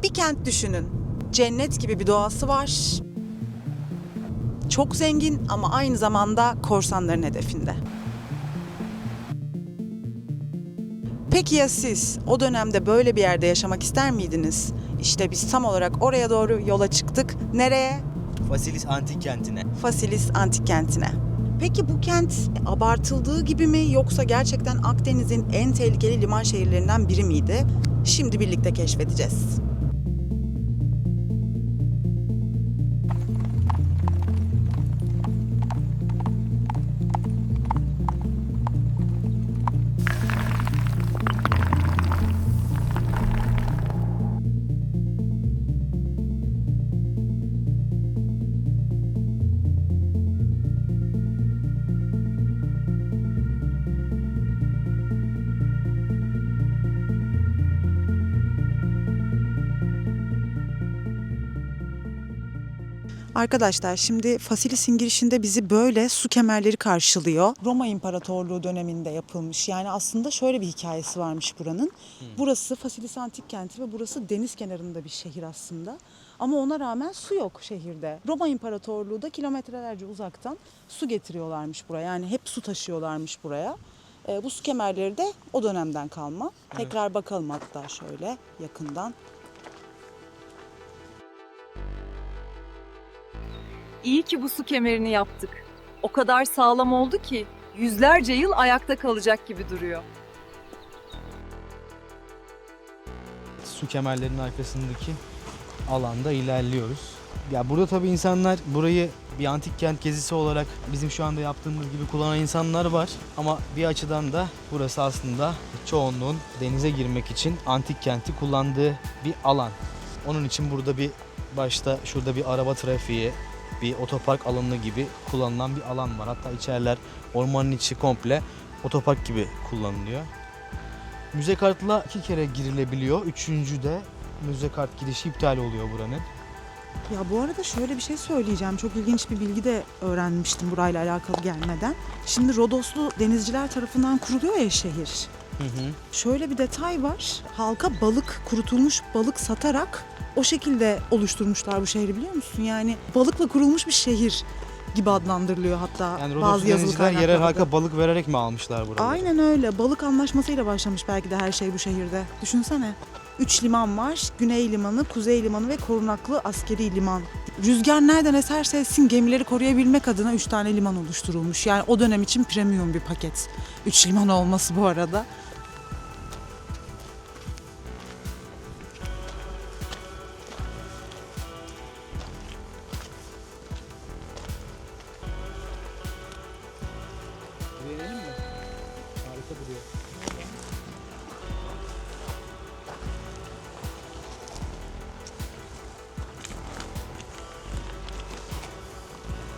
Bir kent düşünün. Cennet gibi bir doğası var. Çok zengin ama aynı zamanda korsanların hedefinde. Peki ya siz o dönemde böyle bir yerde yaşamak ister miydiniz? İşte biz tam olarak oraya doğru yola çıktık. Nereye? Fasilis Antik Kenti'ne. Fasilis Antik Kenti'ne. Peki bu kent abartıldığı gibi mi yoksa gerçekten Akdeniz'in en tehlikeli liman şehirlerinden biri miydi? Şimdi birlikte keşfedeceğiz. Arkadaşlar şimdi Fasilis'in girişinde bizi böyle su kemerleri karşılıyor. Roma İmparatorluğu döneminde yapılmış. Yani aslında şöyle bir hikayesi varmış buranın. Burası Fasilis Antik Kenti ve burası deniz kenarında bir şehir aslında. Ama ona rağmen su yok şehirde. Roma İmparatorluğu da kilometrelerce uzaktan su getiriyorlarmış buraya. Yani hep su taşıyorlarmış buraya. Bu su kemerleri de o dönemden kalma. Tekrar bakalım hatta şöyle yakından. İyi ki bu su kemerini yaptık. O kadar sağlam oldu ki yüzlerce yıl ayakta kalacak gibi duruyor. Su kemerlerinin arkasındaki alanda ilerliyoruz. Ya burada tabii insanlar burayı bir antik kent gezisi olarak bizim şu anda yaptığımız gibi kullanan insanlar var. Ama bir açıdan da burası aslında çoğunluğun denize girmek için antik kenti kullandığı bir alan. Onun için burada bir başta şurada bir araba trafiği, bir otopark alanı gibi kullanılan bir alan var. Hatta içeriler, ormanın içi komple otopark gibi kullanılıyor. Müze kartla 2 kere girilebiliyor. Üçüncüde müze kart girişi iptal oluyor buranın. Ya bu arada şöyle bir şey söyleyeceğim. Çok ilginç bir bilgi de öğrenmiştim burayla alakalı gelmeden. Şimdi Rodoslu denizciler tarafından kuruluyor ya şehir. Şöyle bir detay var. Halka balık, kurutulmuş balık satarak o şekilde oluşturmuşlar bu şehri, biliyor musun? Yani balıkla kurulmuş bir şehir gibi adlandırılıyor hatta Yani bazı Rodoslu yazılı denizciler yerel kaynaklarda. halka balık vererek mi almışlar buraları? Aynen öyle. Balık anlaşmasıyla başlamış belki de her şey bu şehirde. Düşünsene. 3 liman var. Güney limanı, kuzey limanı ve korunaklı askeri liman. Rüzgar nereden eserse essin gemileri koruyabilmek adına 3 tane liman oluşturulmuş. Yani o dönem için premium bir paket. 3 liman olması bu arada. Verelim mi? Harika duruyor.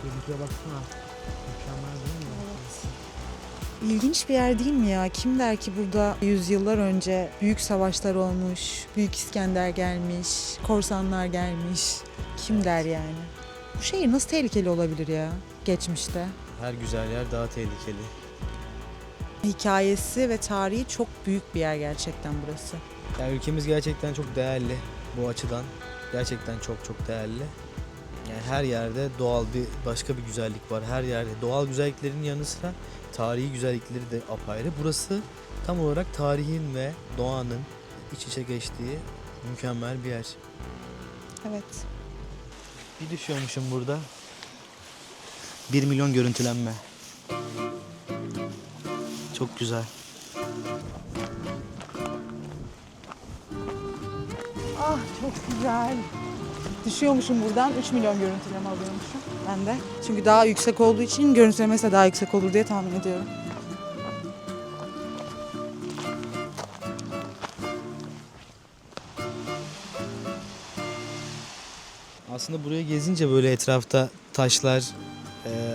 Görüntüye baksana. Mükemmel değil mi? İlginç bir yer değil mi ya? Kim der ki burada yüzyıllar önce büyük savaşlar olmuş, Büyük İskender gelmiş, korsanlar gelmiş. Kim der yani? Bu şehir nasıl tehlikeli olabilir ya geçmişte? Her güzel yer daha tehlikeli. Hikayesi ve tarihi çok büyük bir yer gerçekten burası. Yani ülkemiz gerçekten çok değerli bu açıdan. Gerçekten çok çok değerli. Yani her yerde doğal bir başka bir güzellik var. Her yerde doğal güzelliklerin yanı sıra tarihi güzellikleri de apayrı. Burası tam olarak tarihin ve doğanın iç içe geçtiği mükemmel bir yer. Evet. Bir düşüyormuşum burada. 1 milyon görüntülenme. Çok güzel. Ah çok güzel. Düşüyormuşum buradan 3 milyon görüntüleme alıyormuşum ben de. Çünkü daha yüksek olduğu için görüntülemesi de daha yüksek olur diye tahmin ediyorum. Aslında buraya gezince böyle etrafta taşlar,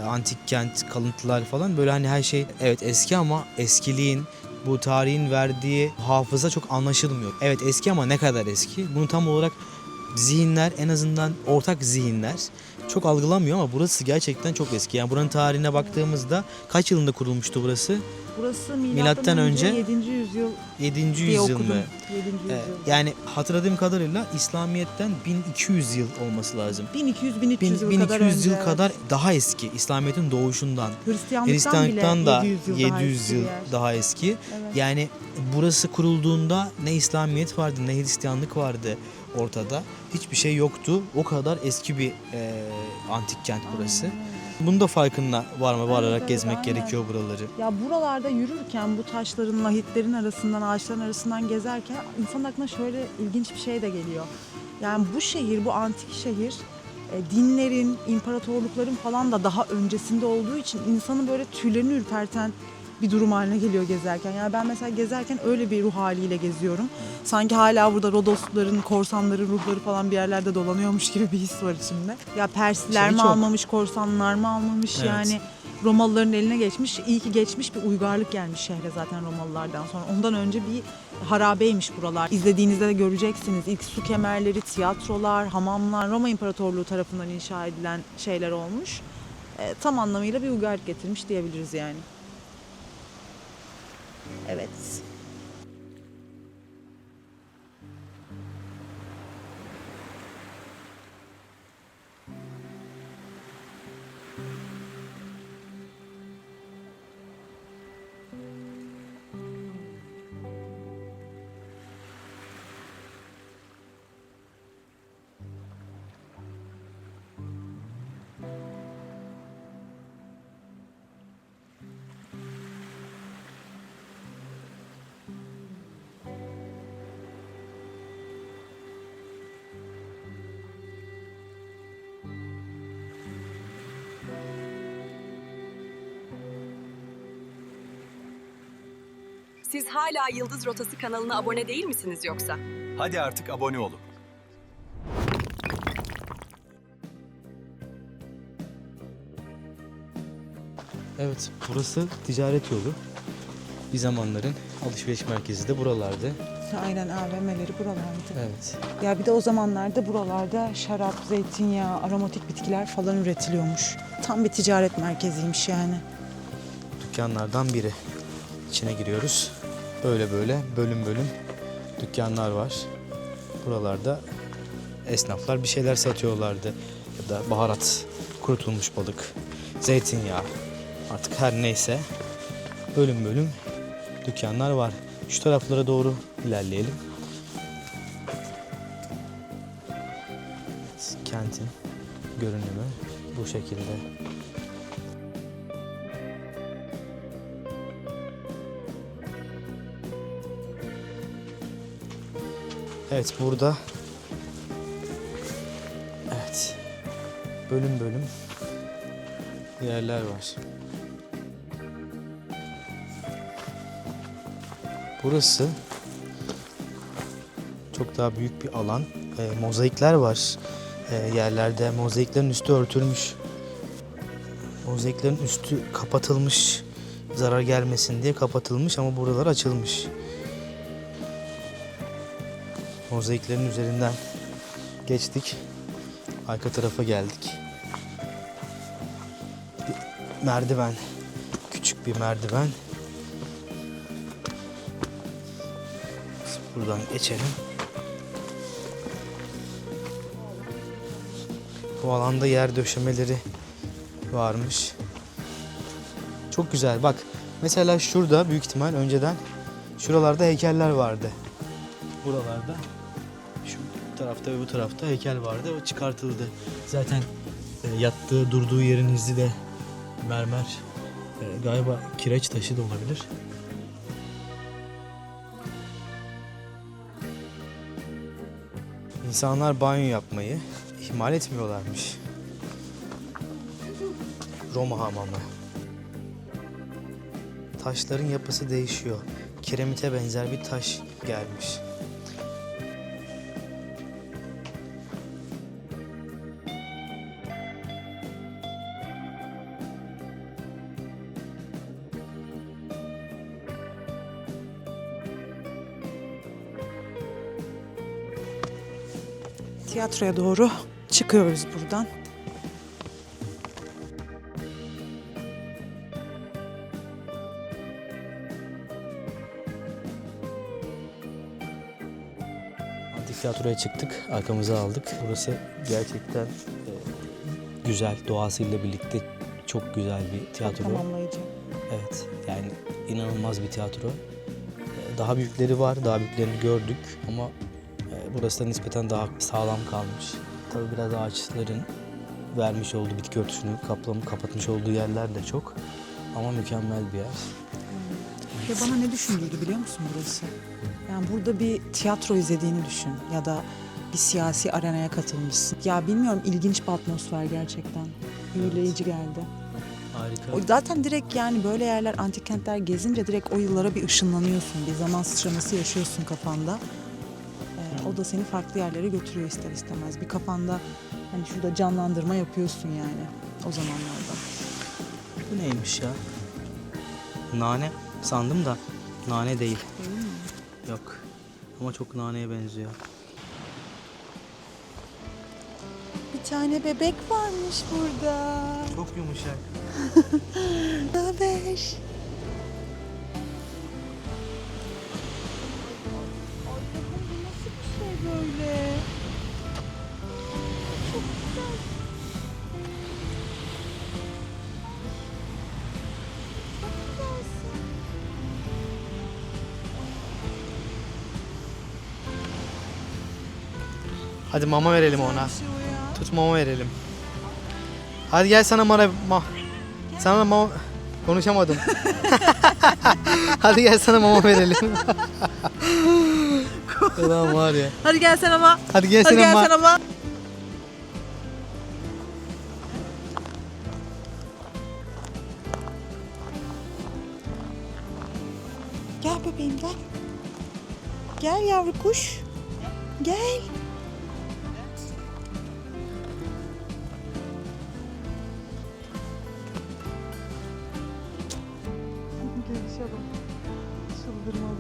antik kent, kalıntılar falan böyle hani her şey evet eski ama eskiliğin, bu tarihin verdiği hafıza çok anlaşılmıyor. Evet eski ama ne kadar eski? Bunu tam olarak zihinler, en azından ortak zihinler çok algılamıyor ama burası gerçekten çok eski. Yani buranın tarihine baktığımızda kaç yılında kurulmuştu burası? Burası Milattan önce 7. yüzyıl 7. diye yüzyıl okudum. mı? 7. yüzyıl. Yani hatırladığım kadarıyla İslamiyet'ten 1200 yıl olması lazım. 1200-1300 yıl kadar 1200 önce. yıl kadar daha eski İslamiyet'in doğuşundan. Hristiyanlıktan Hristiyanlıktan da bile 700 yıl yıl daha eski. daha eski. Evet. Yani burası kurulduğunda ne İslamiyet vardı ne Hristiyanlık vardı ortada. Hiçbir şey yoktu. O kadar eski bir antik kent burası. Bunun da farkında vararak Evet, gezmek aynen. gerekiyor buraları. Ya buralarda yürürken bu taşların, lahitlerin arasından, ağaçların arasından gezerken insan aklına şöyle ilginç bir şey de geliyor. Yani bu şehir, bu antik şehir dinlerin, imparatorlukların falan da daha öncesinde olduğu için insanın böyle tüylerini ürperten bir durum haline geliyor gezerken. Yani ben mesela gezerken öyle bir ruh haliyle geziyorum. Sanki hala burada Rodosluların, korsanların ruhları falan bir yerlerde dolanıyormuş gibi bir his var içimde. Ya Persliler Şey mi çok. almamış, korsanlar mı almamış Evet. yani Romalıların eline geçmiş. İyi ki geçmiş, bir uygarlık gelmiş şehre zaten Romalılardan sonra. Ondan önce bir harabeymiş buralar. İzlediğinizde de göreceksiniz. İlk su kemerleri, tiyatrolar, hamamlar Roma İmparatorluğu tarafından inşa edilen şeyler olmuş. Tam anlamıyla bir uygarlık getirmiş diyebiliriz yani. Evet. Siz hala Yıldız Rotası kanalına abone değil misiniz yoksa? Hadi artık abone olun. Evet, burası ticaret yolu. Bir zamanların alışveriş merkezi de buralardı. Aynen AVM'leri buralardı. Evet. Ya bir de o zamanlarda buralarda şarap, zeytinyağı, aromatik bitkiler falan üretiliyormuş. Tam bir ticaret merkeziymiş yani. Dükkanlardan biri. İçine giriyoruz. Böyle bölüm bölüm dükkanlar var. Buralarda esnaflar bir şeyler satıyorlardı. Ya da baharat, kurutulmuş balık, zeytinyağı, artık her neyse bölüm bölüm dükkanlar var. Şu taraflara doğru ilerleyelim. Kentin görünümü bu şekilde. Evet, burada bölüm bölüm yerler var. Burası çok daha büyük bir alan. Mozaikler var yerlerde. Mozaiklerin üstü örtülmüş. Mozaiklerin üstü kapatılmış. Zarar gelmesin diye kapatılmış ama buralar açılmış. Mozaiklerin üzerinden geçtik. Arka tarafa geldik. Bir merdiven. Küçük bir merdiven. Buradan geçelim. Bu alanda yer döşemeleri varmış. Çok güzel. Bak mesela şurada büyük ihtimal önceden şuralarda heykeller vardı. Buralarda şu tarafta ve bu tarafta heykel vardı. O çıkartıldı. Zaten yattığı, durduğu yerin izi de mermer. Galiba kireç taşı da olabilir. İnsanlar banyo yapmayı ihmal etmiyorlarmış. Roma hamamı. Taşların yapısı değişiyor. Kiremite benzer bir taş gelmiş. Tiyatroya doğru çıkıyoruz buradan. tiyatroya çıktık, arkamıza aldık. Burası gerçekten güzel, doğasıyla birlikte çok güzel bir tiyatro. Tamamlayıcı. Evet, yani inanılmaz bir tiyatro. Daha büyükleri var, daha büyüklerini gördük ama burası da nispeten daha sağlam kalmış. Tabii biraz ağaçların vermiş olduğu bitki örtüsünü kapatmış olduğu yerler de çok ama mükemmel bir yer. Ya bana ne düşündürdü biliyor musun burası? Yani burada bir tiyatro izlediğini düşün ya da bir siyasi arenaya katılmışsın. Ya bilmiyorum, ilginç bir atmosfer gerçekten. Büyüleyici geldi. Harika. O zaten direkt yani böyle yerler, antik kentler gezince direkt o yıllara bir ışınlanıyorsun. Bir zaman sıçraması yaşıyorsun kafanda. O da seni farklı yerlere götürüyor ister istemez. Bir kafanda hani şurada canlandırma yapıyorsun yani o zamanlarda. Bu neymiş ya? Nane sandım da nane değil. Değil mi? Yok. Ama çok naneye benziyor. Bir tane bebek varmış burada. Çok yumuşak. Ne haber? Nasıl bir şey böyle? Çok güzel. Çok güzelsin. Hadi mama verelim ona. Güzel bir şey o ya. Tut mama verelim. Hadi gel sana sana mama konuşamadım. Hadi gel sana mama verelim. Ulan var ya. Hadi gel sen ama. Hadi gel Hadi sana gel sen ama. Gel bebeğim gel. Gel yavru kuş. Gel. Gelişe bak. Çıldırmalı.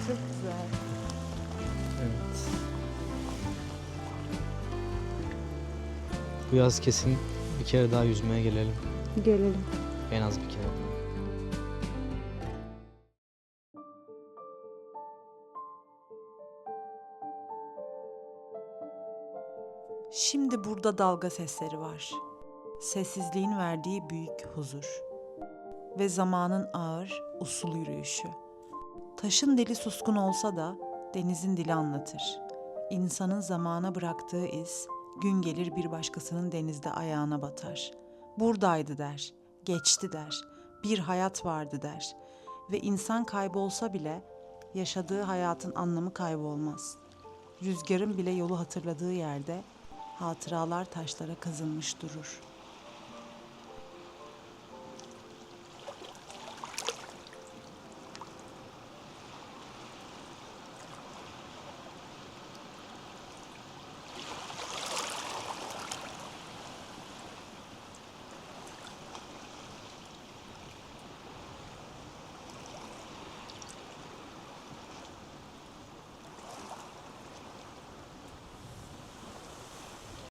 Çok güzel. Evet. Bu yaz kesin bir kere daha yüzmeye gelelim. Gelelim. En az bir kere daha. Şimdi burada dalga sesleri var. Sessizliğin verdiği büyük huzur. Ve zamanın ağır, usul yürüyüşü. Taşın dili suskun olsa da denizin dili anlatır. İnsanın zamana bıraktığı iz, gün gelir bir başkasının denizde ayağına batar. Buradaydı der, geçti der, bir hayat vardı der. Ve insan kaybolsa bile yaşadığı hayatın anlamı kaybolmaz. Rüzgarın bile yolu hatırladığı yerde hatıralar taşlara kazınmış durur.